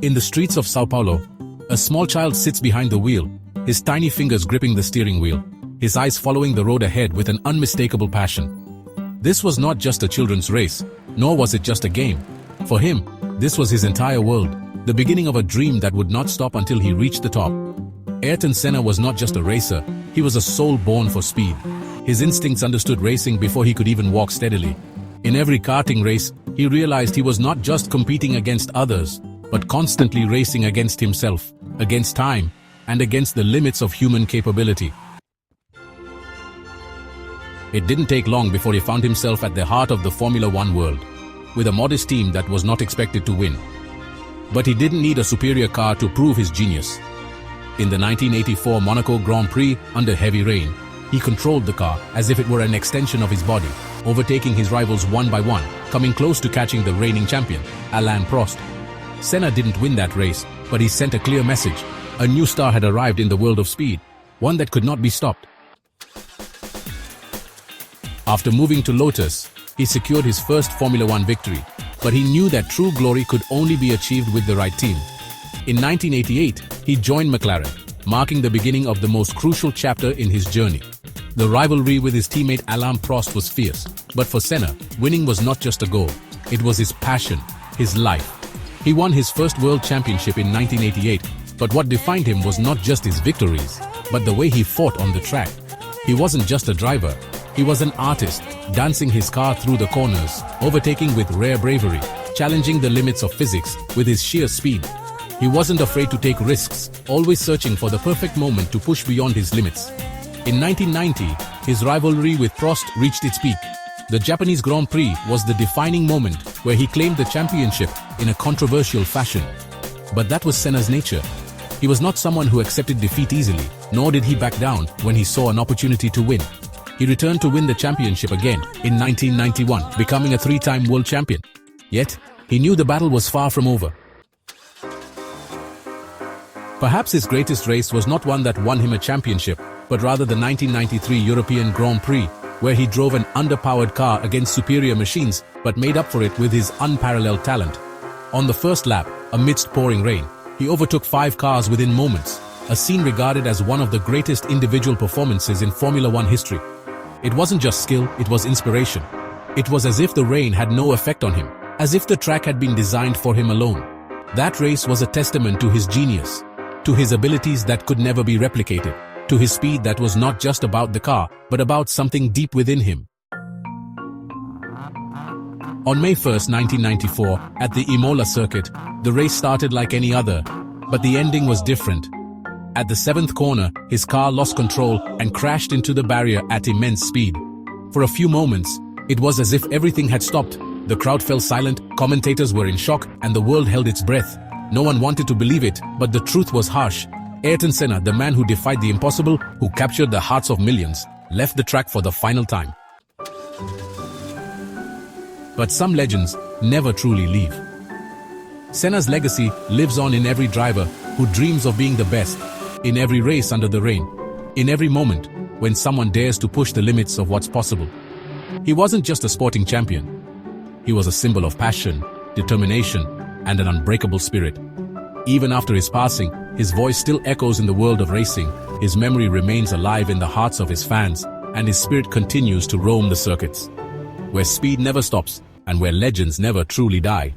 In the streets of Sao Paulo, a small child sits behind the wheel, his tiny fingers gripping the steering wheel, his eyes following the road ahead with an unmistakable passion. This was not just a children's race, nor was it just a game. For him, this was his entire world, the beginning of a dream that would not stop until he reached the top. Ayrton Senna was not just a racer, he was a soul born for speed. His instincts understood racing before he could even walk steadily. In every karting race, he realized he was not just competing against others, but constantly racing against himself, against time, and against the limits of human capability. It didn't take long before he found himself at the heart of the Formula One world, with a modest team that was not expected to win. But he didn't need a superior car to prove his genius. In the 1984 Monaco Grand Prix, under heavy rain, he controlled the car as if it were an extension of his body, overtaking his rivals one by one, coming close to catching the reigning champion, Alain Prost. Senna didn't win that race, but he sent a clear message. A new star had arrived in the world of speed, one that could not be stopped. After moving to Lotus, he secured his first Formula One victory, but he knew that true glory could only be achieved with the right team. In 1988, he joined McLaren, marking the beginning of the most crucial chapter in his journey. The rivalry with his teammate Alain Prost was fierce, but for Senna, winning was not just a goal, it was his passion, his life. He won his first world championship in 1988, but what defined him was not just his victories, but the way he fought on the track. He wasn't just a driver, he was an artist, dancing his car through the corners, overtaking with rare bravery, challenging the limits of physics with his sheer speed. He wasn't afraid to take risks, always searching for the perfect moment to push beyond his limits. In 1990, his rivalry with Prost reached its peak. The Japanese Grand Prix was the defining moment where he claimed the championship in a controversial fashion. But that was Senna's nature. He was not someone who accepted defeat easily, nor did he back down when he saw an opportunity to win. He returned to win the championship again in 1991, becoming a three-time world champion. Yet, he knew the battle was far from over. Perhaps his greatest race was not one that won him a championship, but rather the 1993 European Grand Prix, where he drove an underpowered car against superior machines, but made up for it with his unparalleled talent. On the first lap, amidst pouring rain, he overtook 5 cars within moments, a scene regarded as one of the greatest individual performances in Formula One history. It wasn't just skill, it was inspiration. It was as if the rain had no effect on him, as if the track had been designed for him alone. That race was a testament to his genius, to his abilities that could never be replicated, to his speed that was not just about the car, but about something deep within him. On May 1, 1994, at the Imola circuit, the race started like any other, but the ending was different. At the 7th corner, his car lost control and crashed into the barrier at immense speed. For a few moments, it was as if everything had stopped. The crowd fell silent, commentators were in shock, and the world held its breath. No one wanted to believe it, but the truth was harsh. Ayrton Senna, the man who defied the impossible, who captured the hearts of millions, left the track for the final time. But some legends never truly leave. Senna's legacy lives on in every driver who dreams of being the best, in every race under the rain, in every moment when someone dares to push the limits of what's possible. He wasn't just a sporting champion. He was a symbol of passion, determination, and an unbreakable spirit. Even after his passing, his voice still echoes in the world of racing, his memory remains alive in the hearts of his fans, and his spirit continues to roam the circuits. Where speed never stops, and where legends never truly die.